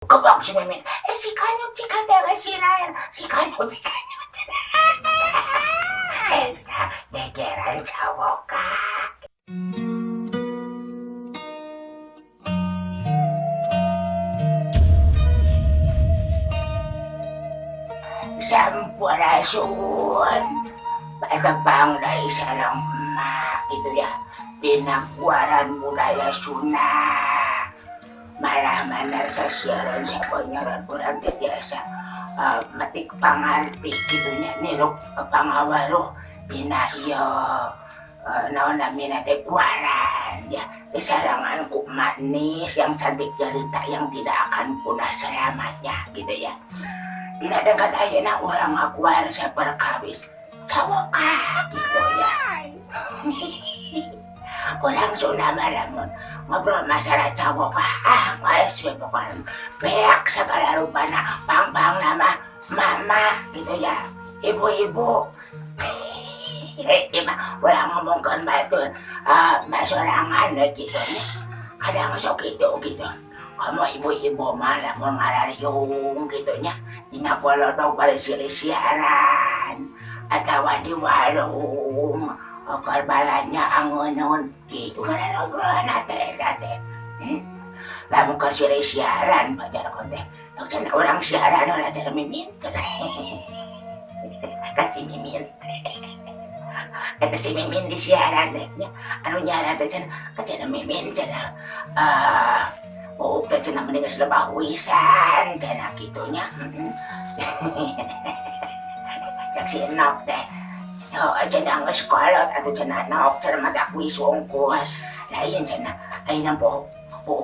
Kebang si Mimin. Si Kanyut, si Kadaga, si Ryan. Si Kanyut, si Kanyut. Degeran cowok kak. Sampurasun. Patapang dari sarang emak gitu ya. Dinakuaran budaya Sunda. Malah manar sa siaran sa panyaran kurang tiasa matik pangarti gitunya nilok pangawaro dina iyo naon namin natin kuaran ya sarangan ku manis yang cantik cerita yang tidak akan punah selamanya gitu ya dina dekat ayo na orang akuar sa perkawis cawokah gitu ya. Orang Sunda malamun ngobrol masalah cowok ngas pokoknya beak segala rupanya bang nama mama gitu ya ibu-ibu orang ngomongkan batur masorangan gitu ya kadang masuk gitu kamu ibu-ibu malah mau ngarariung gitu ya dina polodong pada siaran atau di warung korbannya angonon gitu kan ngobrol nate lamun kan siaran pacar konten kan orang siaran orang cara mimin kasih mimin kata si mimin di siaran deh anu nyaran teh cenah mimin cenah teh cenah mendingan lebah wisan cenah gitunya jak si enok teh cenah nggak sekolah atau cenah nok cenah mata kuis wongko lain cenah lain nampo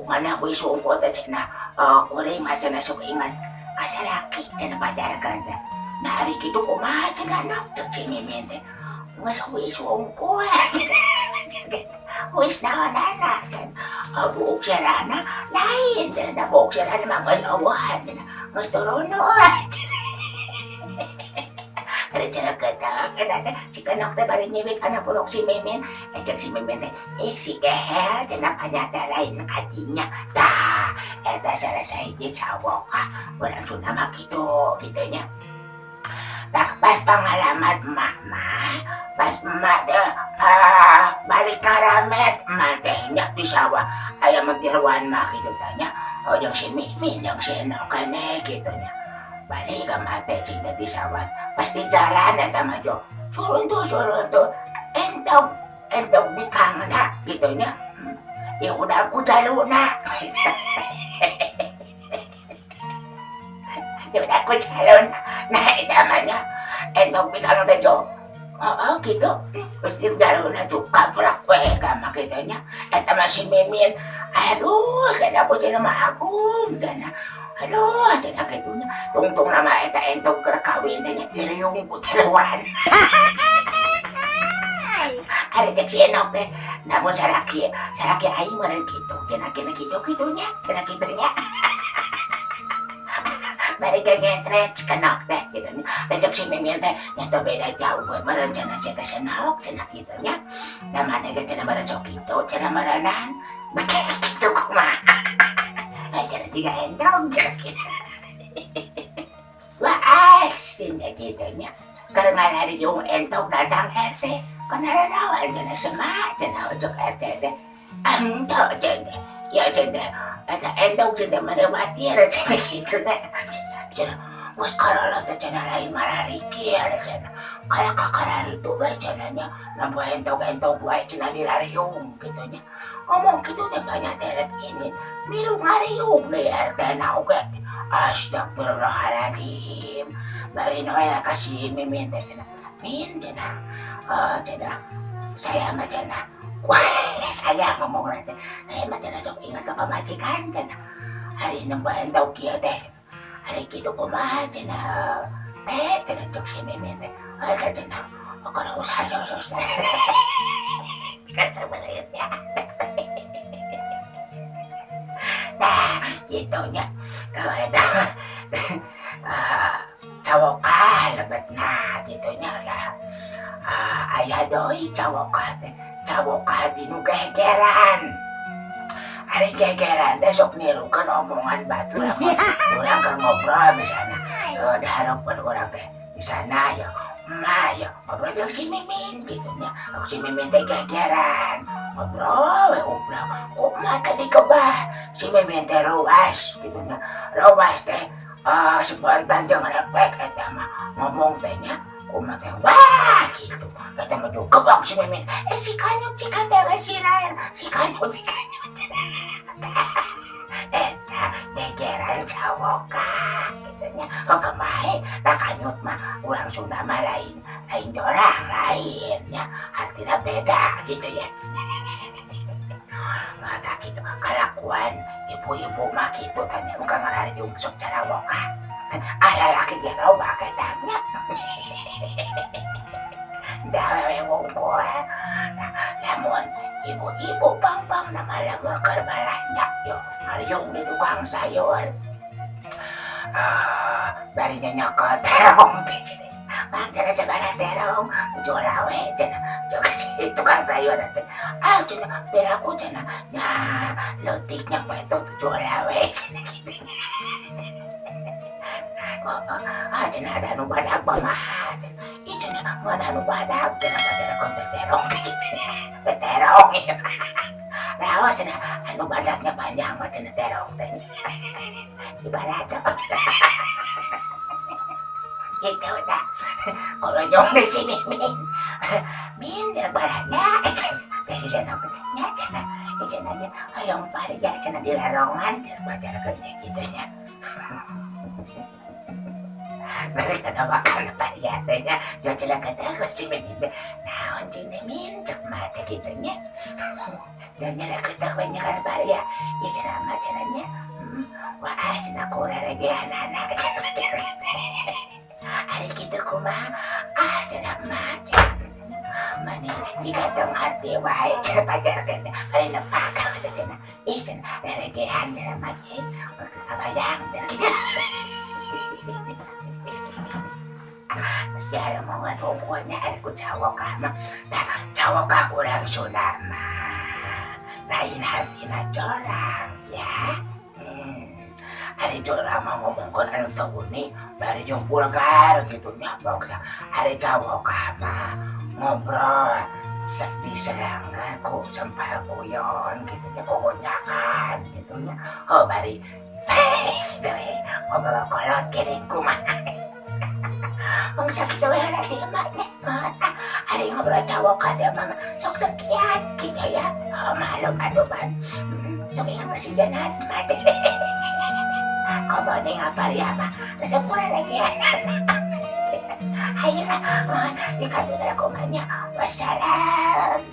mana kuis wongko teh cenah kuring cenah suka ingat asa laki cenah pacar kata nah hari itu kumaha cenah nok cek si mimin teh nggak kuis wongko kuis naon-naon cenah buuk serana lain cenah buuk serana mah nggak awahan cenah nggak turunon ada cara kata si kenok teh bari nyewit kana pulok si mimin cek si mimin teh si keher cenah panyata lain kadinya tah eta salah sahiji cowok urang Sunda mah gitu nya tah pas pengalaman emak pas emak teh balik ngaramet emak teh nya di sawah aya mentiruan mah gitu tanya jeung si mimin jeung si enok kene gitu nya balik ke mata cinta di sawah pas di jalan eta maju surun tuh entok bikangna gitu nya ya udah aku jaluna ya udah aku jaluna nah itu namanya entok bikang teh jo gitu terus di jaluna tuh kaprak we kama gitu nya eta masih mimin aduh cenah aku cenah mah aku cenah aduh cenah kitunya tungtung nama eta entok keur kawin teh nya diriung ku telewan ada cek si enok teh namun salaki aing meureun kitu cenah kena kitu-kitunya cenah kitunya bari gegetret kenok teh gitu nya cek si mimin teh nya beda jauh we meureun cenah ceta senok cenah kitunya da mana ge cenah meureun sok kitu cenah meureunnan bekas kitu kumaha cenah tiga entok cenah kitu wah asinnya gitunya karena hari yung entok datang RT karena nawan cenah semak cenah ujung RT teh entok cenah ya cenah eta entok cenah menewatir cenah gitu teh cenah mus karala teh cenah lain mararikir cenah kala kakarari tuh we cenahnya nampu entok wae cenah dirariung gitu nya ngomong gitu teh banyak teret ini milu ngariung deh RT na oge astagfirullahaladzim bari noya kasih mimin teh cenah min cenah cenah saya mah cenah saya ngomong nanti saya mah cenah sok ingat ke pamajikan cenah hari nempo entok kieu teh hari kitu kumaha cenah teh cenah cok si mimin teh eta cenah kada usah sos kan sebenarnya nah gitu nya kalau eta cawokah lebetna gitu nya lah ayah doi cawokah teh cawokah di nu gegeran Hari gegeran teh sok nirukeun omongan batur urang keur ngobrol misalna diharapkeun urang teh di sana ya ya ngobrol jeung si Mimin gitu nya. Si Mimin teh gegeran ngobrol we ubrang kumaha tadi kebah si Mimin teh ruas gitu nya. Ruas teh spontan jeung refleks eta mah ngomong teh nya kumaha teh wah gitu. Eta mah kebang si Mimin si kanyut cika teh si lain si kanyut eta gegeran cawoka gitu nya. Kemahe tak kanyut mah urang Sunda mah lain dorang lainnya artinya beda gitu ya. Nah gitu kelakuan ibu-ibu mah gitu tanya bukan ngarari diungsuk cara boka laki dia loba katanya. Dawe wongko namun ibu-ibu pang nama lamun keur balanja yo ngariung di tukang sayur barinya nyokot terong teh mang cenah sabaraha terong jual awe cenah juga si tukang sayur teh cenah beraku cenah nya leutiknya peto jual awe cenah kitu cenah ada nu badak mah cenah mana nu badak cenah pacar konten terong kitu terong raos cenah anu badaknya panjang mah cenah terong teh di balada gitu dah oronyong di sini min yang balanya kasih cenah nya cenah cenahnya hayang parija cenah di larongan cenah pacar kerja gitu nya. Mereka ada makan apa ya tanya jauh kata aku si Mimin naon cinta min cek mata gitunya dan nyala kata banyak kan apa ya ya cenama cenanya wah cina kurang lagi anak-anak hari gitu kumah cenama mani jika dong hati baik cina pacar kata paling lepak kata cina cina regehan cenama gitu kebayang cina gitu. Biar omongan pokoknya aku cawok mah cawok kurang sudah mah lain hatinya jorang ya. Hari jorang mah ngomongkan anu tahun nih bari jumpul gar gitu nyabok hari cawok mah ngobrol diserang aku sampai kuyon gitu nya kokonyakan gitu nya bari ngobrol kolot kirimku mah Bang sakit we hati emaknya hari ngobrol cowok kata mama sok tekian gitu ya malum aduh ban sok yang masih jalan mati kamu nih ngapar ya mah nasa pula lagi anak ayo di kantor aku banyak wassalam.